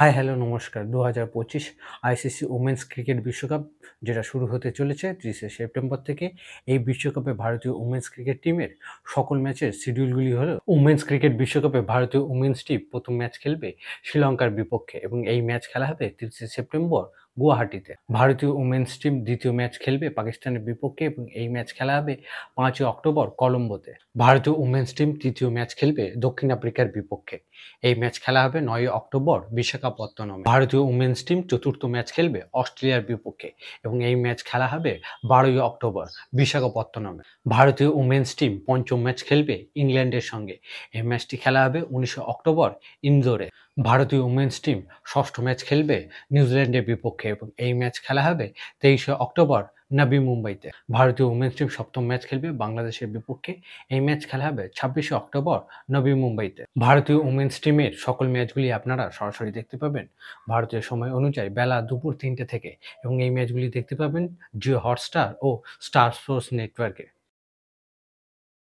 High, hello, নমস্কার। ২০২৫ ICC women's cricket বিশ্বকাপ যেটা শুরু হতে চলেছে ৩০শে সেপ্টেম্বর থেকে। এই বিশ্বকাপে ভারতীয় ওমেন্স ক্রিকেট টিমের সকল ম্যাচের শিডিউলগুলি হলো: ওমেন্স ক্রিকেট বিশ্বকাপে ভারতীয় ওমেন্স টিম প্রথম ম্যাচ খেলবে শ্রীলঙ্কার বিপক্ষে এবং এই ম্যাচ খেলা হবে ৩০শে সেপ্টেম্বর গুয়াহাটিতে। ভারতীয় ওমেন্স টিম দ্বিতীয় ম্যাচ খেলবে পাকিস্তানের বিপক্ষে এবং এই ম্যাচ খেলা হবে ৫ই অক্টোবর কলম্বোতে। ভারতীয় ওমেন্স টিম তৃতীয় ম্যাচ খেলবে দক্ষিণ আফ্রিকার বিপক্ষে। এই ম্যাচ খেলা হবে ৯ই অক্টোবর বিশাখাপত্তনমে। ভারতীয় উমেন্স টিম চতুর্থ ম্যাচ খেলবে অস্ট্রেলিয়ার বিপক্ষে এবং এই ম্যাচ খেলা হবে ১২ই অক্টোবর বিশাখাপত্তনমে। ভারতীয় উমেন্স টিম পঞ্চম ম্যাচ খেলবে ইংল্যান্ডের সঙ্গে। এই ম্যাচটি খেলা হবে ১৯শে অক্টোবর ইন্দোরে। ভারতীয় উমেন্স টিম ষষ্ঠ ম্যাচ খেলবে নিউজিল্যান্ডের বিপক্ষে এবং এই ম্যাচ খেলা হবে ২৩শে অক্টোবর নবি মুম্বাইতে। ভারতীয় উমেন্স টিম সপ্তম ম্যাচ খেলবে বাংলাদেশের বিপক্ষে। এই ম্যাচ খেলা হবে ২৬শে অক্টোবর নবি মুম্বাইতে। ভারতীয় উমেন্স টিমের সকল ম্যাচগুলি আপনারা সরাসরি দেখতে পাবেন ভারতীয় সময় অনুযায়ী বেলা দুপুর ৩টে থেকে এবং এই ম্যাচগুলি দেখতে পাবেন জিও হটস্টার ও স্টার স্পোর্টস নেটওয়ার্কে।